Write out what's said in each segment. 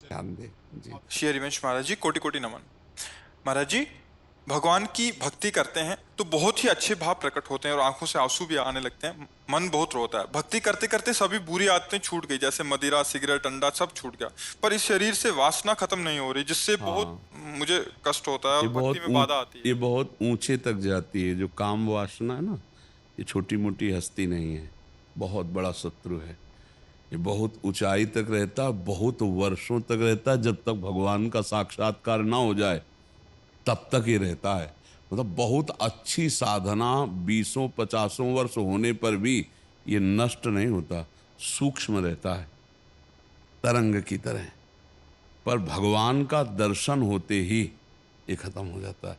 ध्यान दे जी। श्री हरिवंश महाराज जी, कोटि कोटि नमन। महाराज जी, भगवान की भक्ति करते हैं तो बहुत ही अच्छे भाव प्रकट होते हैं और आंखों से आंसू भी आने लगते हैं, मन बहुत रोता है। भक्ति करते करते सभी बुरी आदतें छूट गई, जैसे मदिरा, सिगरेट, अंडा सब छूट गया, पर इस शरीर से वासना खत्म नहीं हो रही, जिससे बहुत हाँ, मुझे कष्ट होता है ये और भक्ति में बाधा आती ये है। बहुत ऊंचे तक जाती है। जो काम वासना है ना, ये छोटी मोटी हस्ती नहीं है, बहुत बड़ा शत्रु है। ये बहुत ऊंचाई तक रहता है, बहुत वर्षों तक रहता है। जब तक भगवान का साक्षात्कार ना हो जाए तब तक ये रहता है। मतलब बहुत अच्छी साधना 20-50 वर्ष होने पर भी ये नष्ट नहीं होता, सूक्ष्म रहता है, तरंग की तरह। पर भगवान का दर्शन होते ही ये खत्म हो जाता है।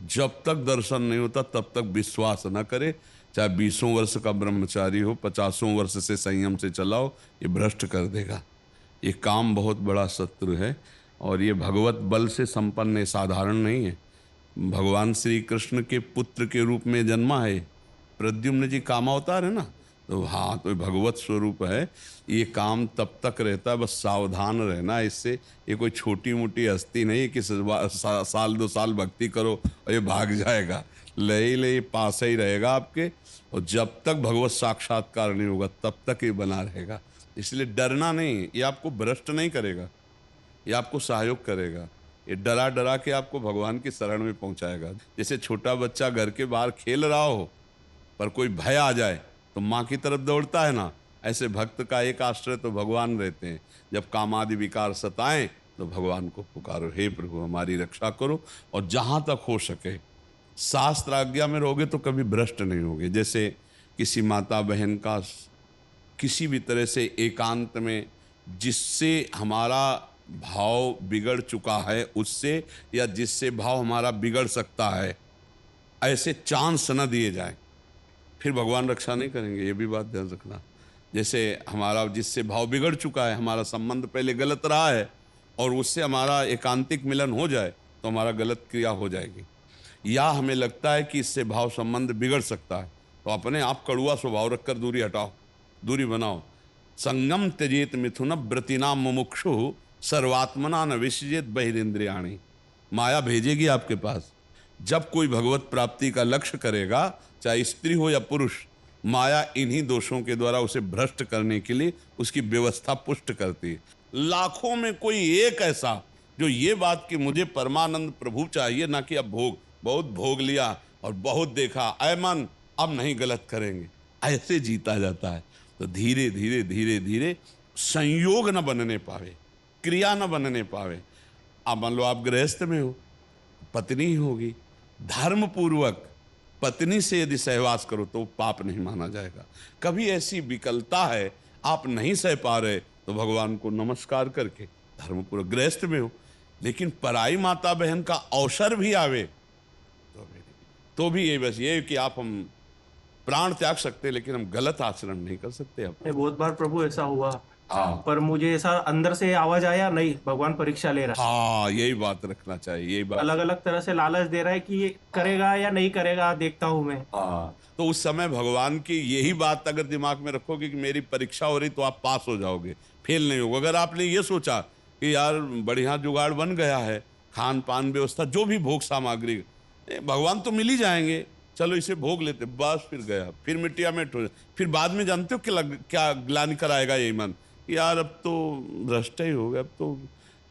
जब तक दर्शन नहीं होता तब तक विश्वास न करे। चाहे 20 वर्ष का ब्रह्मचारी हो, 50 वर्ष से संयम से चलाओ, ये भ्रष्ट कर देगा। ये काम बहुत बड़ा शत्रु है और ये भगवत बल से संपन्न है, साधारण नहीं है। भगवान श्री कृष्ण के पुत्र के रूप में जन्मा है। प्रद्युम्न जी कामावतार है ना, तो हाँ, तो भगवत स्वरूप है। ये काम तब तक रहता है, बस सावधान रहना इससे। ये कोई छोटी मोटी हस्ती नहीं कि साल 2 साल भक्ति करो और ये भाग जाएगा। ले पास ही रहेगा आपके, और जब तक भगवत साक्षात्कार नहीं होगा तब तक ये बना रहेगा। इसलिए डरना नहीं, ये आपको भ्रष्ट नहीं करेगा, ये आपको सहयोग करेगा। ये डरा डरा के आपको भगवान की शरण में पहुंचाएगा। जैसे छोटा बच्चा घर के बाहर खेल रहा हो, पर कोई भय आ जाए तो माँ की तरफ दौड़ता है ना, ऐसे भक्त का एक आश्रय तो भगवान रहते हैं। जब कामादि विकार सताएं तो भगवान को पुकारो, हे प्रभु हमारी रक्षा करो। और जहां तक हो सके शास्त्र आज्ञा में रहोगे तो कभी भ्रष्ट नहीं होगे। जैसे किसी माता बहन का किसी भी तरह से एकांत में जिससे हमारा भाव बिगड़ चुका है उससे, या जिससे भाव हमारा बिगड़ सकता है, ऐसे चांस न दिए जाए, फिर भगवान रक्षा नहीं करेंगे। ये भी बात ध्यान रखना। जैसे हमारा जिससे भाव बिगड़ चुका है, हमारा संबंध पहले गलत रहा है, और उससे हमारा एकांतिक मिलन हो जाए तो हमारा गलत क्रिया हो जाएगी। या हमें लगता है कि इससे भाव संबंध बिगड़ सकता है, तो अपने आप कड़ुआ स्वभाव रखकर दूरी हटाओ, दूरी बनाओ। संगम त्यजेत मिथुन व्रतिनाम मुमुक्षु सर्वात्मना न विसृजेत बहिरिंद्रियाणि। माया भेजेगी आपके पास। जब कोई भगवत प्राप्ति का लक्ष्य करेगा, चाहे स्त्री हो या पुरुष, माया इन्हीं दोषों के द्वारा उसे भ्रष्ट करने के लिए उसकी व्यवस्था पुष्ट करती है। लाखों में कोई एक ऐसा जो ये बात कि मुझे परमानंद प्रभु चाहिए, ना कि अब भोग, बहुत भोग लिया और बहुत देखा, ऐ मन अब नहीं गलत करेंगे, ऐसे जीता जाता है। तो धीरे धीरे धीरे धीरे संयोग न बनने पावे, क्रिया न बनने पावे। अब मान लो आप गृहस्थ में हो, पत्नी ही होगी, धर्म पूर्वक पत्नी से यदि सहवास करो तो पाप नहीं माना जाएगा। कभी ऐसी विकलता है, आप नहीं सह पा रहे, तो भगवान को नमस्कार करके धर्म पूर्वक गृहस्थ में हो। लेकिन पराई माता बहन का अवसर भी आवे तो भी ये बस ये कि आप हम प्राण त्याग सकते हैं, लेकिन हम गलत आचरण नहीं कर सकते। अब बहुत बार प्रभु ऐसा हुआ, हाँ, पर मुझे ऐसा अंदर से आवाज आया, नहीं भगवान परीक्षा ले रहा है। हाँ, यही बात रखना चाहिए, यही बात। अलग अलग तरह से लालच दे रहा है कि ये करेगा या नहीं करेगा, देखता हूं मैं। हाँ, तो उस समय भगवान की यही बात अगर दिमाग में रखोगे कि मेरी परीक्षा हो रही तो आप पास हो जाओगे, फेल नहीं होगा। अगर आपने ये सोचा कि यार बढ़िया जुगाड़ बन गया है, खान पान व्यवस्था जो भी भोग सामग्री, भगवान तो मिल ही जाएंगे, चलो इसे भोग लेते, बस फिर गया, फिर मिट्टिया मिट हो। फिर बाद में जानते हो क्या ग्लानि कराएगा यही मन, कि यार अब तो भ्रष्ट ही हो गया, अब तो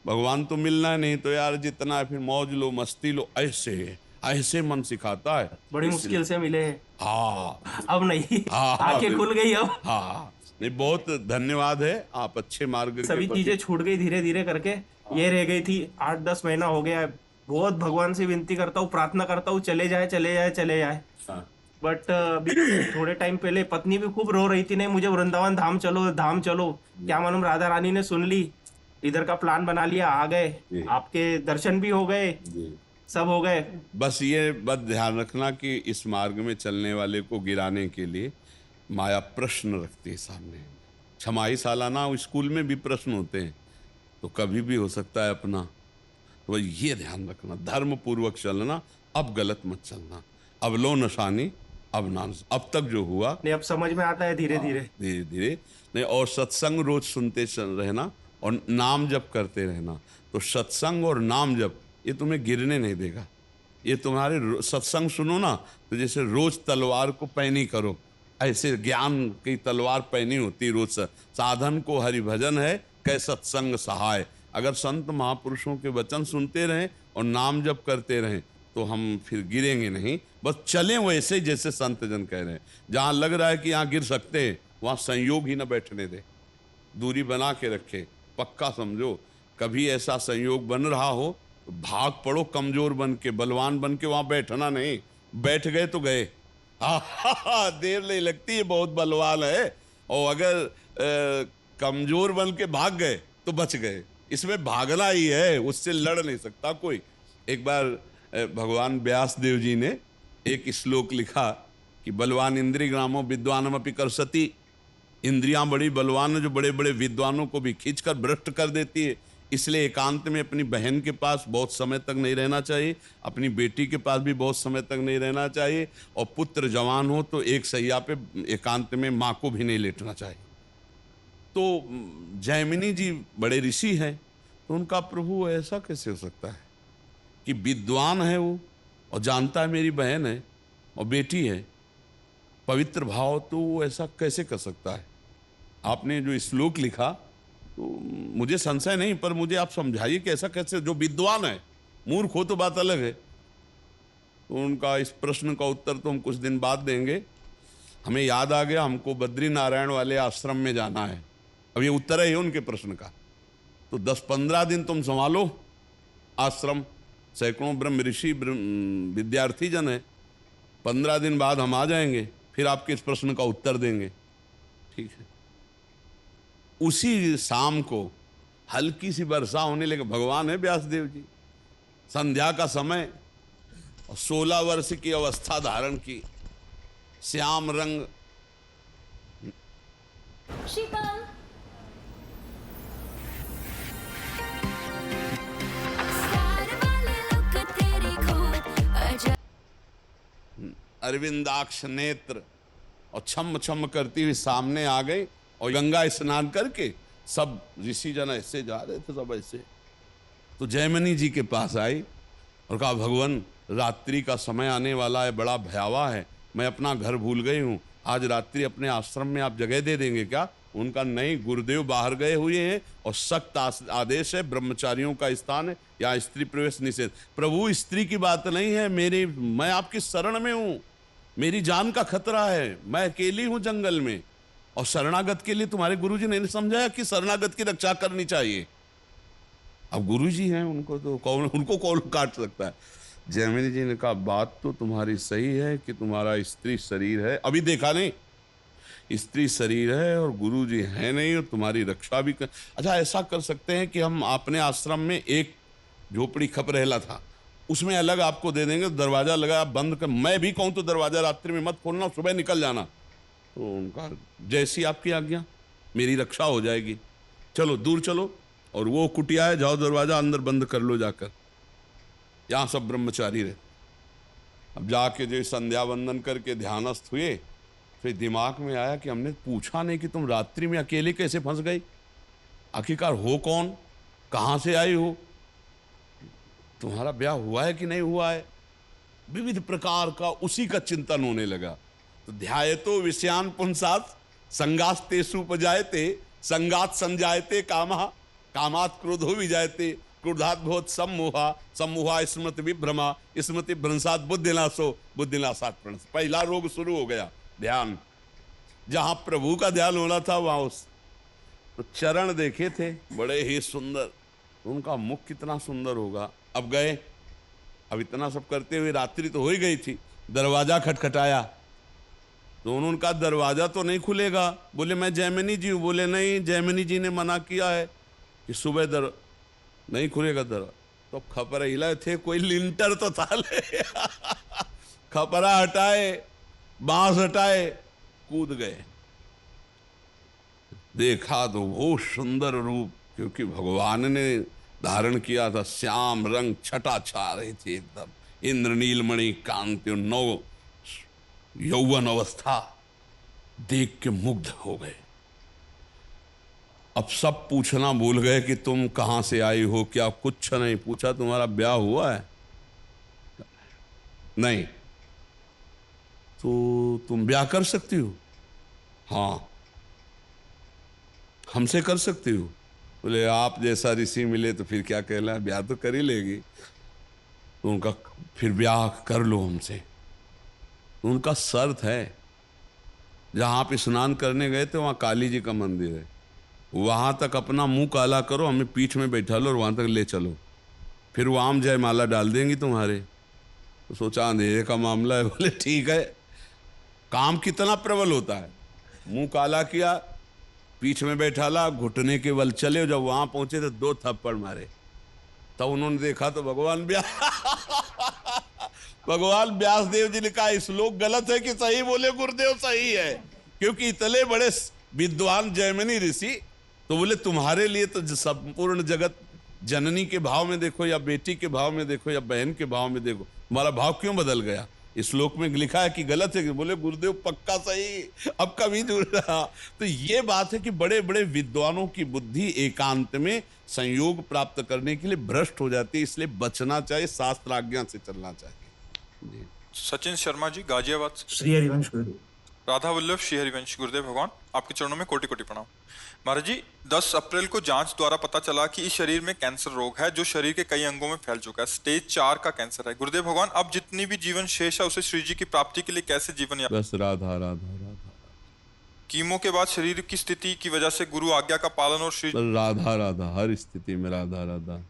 भगवान तो मिलना नहीं, तो यार जितना है फिर मौज लो, मस्ती लो, ऐसे ऐसे मन सिखाता है। बड़ी मुश्किल से मिले हैं। हाँ, अब नहीं, हाँ, आंखें खुल गई अब। हाँ, नहीं, बहुत धन्यवाद है, आप अच्छे मार्ग के सभी प्रति। चीजें छूट गई धीरे धीरे करके। ये रह गई थी, 8-10 महीना हो गया है। बहुत भगवान से विनती करता हूँ, प्रार्थना करता हूँ, चले जाए चले जाए चले जाए। हाँ, बट अभी थोड़े टाइम पहले पत्नी भी खूब रो रही थी, नहीं मुझे वृंदावन धाम चलो, धाम चलो। क्या मालूम राधा रानी ने सुन ली, इधर का प्लान बना लिया, आ जी। गए, आपके दर्शन भी हो गए, जी। सब हो गए। बस ये बात ध्यान रखना कि इस मार्ग में चलने वाले को गिराने के लिए माया प्रश्न रखती है सामने। छमाही सालाना स्कूल में भी प्रश्न होते हैं, तो कभी भी हो सकता है अपना। तो ये ध्यान रखना, धर्म पूर्वक चलना, अब गलत मत चलना। अब लो नशानी, अब ना, अब तक जो हुआ नहीं अब समझ में आता है धीरे धीरे। धीरे धीरे। नहीं, और सत्संग रोज सुनते चल रहना, और नाम जप करते रहना। तो सत्संग और नाम जप ये तुम्हें गिरने नहीं देगा। ये तुम्हारे सत्संग सुनो ना, तो जैसे रोज तलवार को पैनी करो, ऐसे ज्ञान की तलवार पैनी होती रोज। साधन को हरि भजन है, कै सत्संग सहाय। अगर संत महापुरुषों के वचन सुनते रहें और नाम जप करते रहें तो हम फिर गिरेंगे नहीं, बस चलें वैसे ही जैसे संत जन कह रहे हैं। जहाँ लग रहा है कि यहाँ गिर सकते हैं, वहाँ संयोग ही ना बैठने दे, दूरी बना के रखे। पक्का समझो, कभी ऐसा संयोग बन रहा हो तो भाग पड़ो कमजोर बन के, बलवान बन के वहाँ बैठना नहीं। बैठ गए तो गए, देर नहीं लगती है, बहुत बलवान है। और अगर कमजोर बन के भाग गए तो बच गए। इसमें भागना ही है, उससे लड़ नहीं सकता कोई। एक बार भगवान व्यास देव जी ने एक श्लोक लिखा कि बलवान इंद्रिय ग्रामो विद्वानमपि करसति। इंद्रियां बड़ी बलवान है, जो बड़े बड़े विद्वानों को भी खींचकर भ्रष्ट कर देती है। इसलिए एकांत में अपनी बहन के पास बहुत समय तक नहीं रहना चाहिए, अपनी बेटी के पास भी बहुत समय तक नहीं रहना चाहिए, और पुत्र जवान हो तो एक सैया पे एकांत में माँ को भी नहीं लेटना चाहिए। तो जैमिनी जी बड़े ऋषि हैं, तो उनका प्रभु ऐसा कैसे हो सकता है कि विद्वान है वो और जानता है मेरी बहन है और बेटी है, पवित्र भाव, तो वो ऐसा कैसे कर सकता है। आपने जो श्लोक लिखा तो मुझे संशय नहीं, पर मुझे आप समझाइए कि ऐसा कैसे, जो विद्वान है, मूर्ख हो तो बात अलग है। तो उनका इस प्रश्न का उत्तर तो हम कुछ दिन बाद देंगे। हमें याद आ गया, हमको बद्री नारायण वाले आश्रम में जाना है। अब ये उत्तर है उनके प्रश्न का। तो 10-15 दिन तुम संभालो आश्रम, सैकड़ों ब्रह्म ऋषि विद्यार्थी जन है। 15 दिन बाद हम आ जाएंगे, फिर आपके इस प्रश्न का उत्तर देंगे, ठीक है। उसी शाम को हल्की सी वर्षा होने लगी। भगवान है व्यासदेव जी, संध्या का समय, और 16 वर्ष की अवस्था धारण की, श्याम रंग। शीतल, स्टार वाले लुक तेरी खूब अजब। अरविंदाक्ष नेत्र, और छम छम करती हुई सामने आ गई। और गंगा स्नान करके सब ऋषि जन ऐसे जा रहे थे, सब ऐसे। तो जयमिनी जी के पास आई और कहा, भगवान रात्रि का समय आने वाला है, बड़ा भयावह है, मैं अपना घर भूल गई हूँ, आज रात्रि अपने आश्रम में आप जगह दे देंगे क्या। उनका नहीं, गुरुदेव बाहर गए हुए हैं और सख्त आदेश है, ब्रह्मचारियों का स्थान है, यहाँ स्त्री प्रवेश निषेध। प्रभु स्त्री की बात नहीं है, मैं आपकी शरण में हूँ, मेरी जान का खतरा है, मैं अकेली हूँ जंगल में। और शरणागत के लिए तुम्हारे गुरुजी ने समझाया कि शरणागत की रक्षा करनी चाहिए। अब गुरुजी हैं, उनको कौन काट सकता है। जैमिनी जी ने कहा, बात तो तुम्हारी सही है कि तुम्हारा स्त्री शरीर है, अभी देखा नहीं, स्त्री शरीर है और गुरुजी है नहीं, और तुम्हारी रक्षा भी अच्छा ऐसा कर सकते हैं कि हम अपने आश्रम में एक झोपड़ी खपरेला था, उसमें अलग आपको दे देंगे, दरवाजा लगा, बंद कर। मैं भी कहूँ तो दरवाजा रात्रि में मत खोलना, सुबह निकल जाना। तो उनका, जैसी आपकी आज्ञा, मेरी रक्षा हो जाएगी। चलो दूर चलो, और वो कुटिया है, जाओ दरवाजा अंदर बंद कर लो जाकर, यहाँ सब ब्रह्मचारी रहे। अब जाके जो संध्या वंदन करके ध्यानस्थ हुए, फिर दिमाग में आया कि हमने पूछा नहीं कि तुम रात्रि में अकेले कैसे फंस गई, आखिरकार हो कौन, कहाँ से आई हो, तुम्हारा ब्याह हुआ है कि नहीं हुआ है। विविध प्रकार का उसी का चिंतन होने लगा। तो ध्यायतो विषयान पुंसात् संगास्तेषु उपजायते, संगात संजायते कामः, कामात् क्रोधो विजायते, क्रोधात् भवति सम्मोहा, सम्मोहा स्मृति विभ्रमा, स्मृति भ्रंशात् बुद्धिनाशो, बुद्धिनाशात् प्रणश। पहला रोग शुरू हो गया, ध्यान। जहां प्रभु का ध्यान होना था वहां उस तो चरण देखे थे बड़े ही सुंदर, उनका मुख कितना सुंदर होगा। अब गए, अब इतना सब करते हुए रात्रि तो हो ही गई थी, दरवाजा खटखटाया तो उनका दरवाजा तो नहीं खुलेगा। बोले मैं जैमिनी जी हूँ। बोले नहीं, जैमिनी जी ने मना किया है कि सुबह नहीं खुलेगा दरवाजा। तो खपरा हिलाए थे, कोई लिंटर तो था ले खपरा हटाए, बांस हटाए, कूद गए। देखा तो वो सुंदर रूप, क्योंकि भगवान ने धारण किया था, श्याम रंग छटा छा रही थी एकदम, इंद्रनीलमणि कांति, नौ यौवन अवस्था, देख के मुग्ध हो गए। अब सब पूछना भूल गए कि तुम कहाँ से आई हो, क्या कुछ नहीं पूछा। तुम्हारा ब्याह हुआ है? नहीं। तो तुम ब्याह कर सकती हो? हाँ। हमसे कर सकती हो? बोले आप जैसा ऋषि मिले तो फिर क्या कहना है, ब्याह तो कर ही लेगी। तो उनका फिर ब्याह कर लो हमसे। तो उनका शर्त है, जहाँ आप स्नान करने गए थे वहाँ काली जी का मंदिर है, वहाँ तक अपना मुंह काला करो, हमें पीठ में बैठा लो और वहाँ तक ले चलो, फिर वो आम जयमाला डाल देंगी तुम्हारे। तो सोचा अंधेरे का मामला है। बोले ठीक है। काम कितना प्रबल होता है। मुंह काला किया, पीठ में बैठाला, घुटने के बल चले। जब वहां पहुंचे तो 2 थप्पड़ मारे। तब उन्होंने देखा तो भगवान व्यास देव जी ने कहा श्लोक गलत है कि सही? बोले गुरुदेव सही है, क्योंकि इतने बड़े विद्वान जैमिनी ऋषि। तो बोले तुम्हारे लिए तो संपूर्ण जगत जननी के भाव में देखो या बेटी के भाव में देखो या बहन के भाव में देखो, तुम्हारा भाव क्यों बदल गया? इस श्लोक में लिखा है कि गलत है कि? बोले गुरुदेव पक्का सही, अब कभी जुड़ रहा। तो ये बात है कि बड़े बड़े विद्वानों की बुद्धि एकांत में संयोग प्राप्त करने के लिए भ्रष्ट हो जाती है, इसलिए बचना चाहिए, शास्त्र आज्ञा से चलना चाहिए। जी। सचिन शर्मा जी, गाजियाबाद से। श्री हरिवंश गुरुदेव। राधा वल्लभ श्री हरिवंश गुरुदेव भगवान, आपके चरणों में कोटि कोटि प्रणाम। महाराज जी, 10 अप्रैल को जांच द्वारा पता चला कि इस शरीर में कैंसर रोग है जो शरीर के कई अंगों में फैल चुका है। स्टेज 4 का कैंसर है। गुरुदेव भगवान, अब जितनी भी जीवन शेष है उसे श्री जी की प्राप्ति के लिए कैसे जीवन यापन? बस राधा राधा राधा। कीमो के बाद शरीर की स्थिति की वजह से गुरु आज्ञा का पालन और श्री बस राधा राधा, हर स्थिति में राधा राधा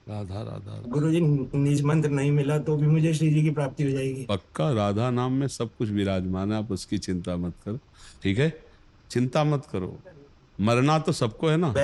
राधा राधा। गुरुजी, निज मंत्र नहीं मिला तो भी मुझे श्री जी की प्राप्ति हो जाएगी? पक्का, राधा नाम में सब कुछ विराजमान है, आप उसकी चिंता मत करो। ठीक है, चिंता मत करो। मरना तो सबको है ना।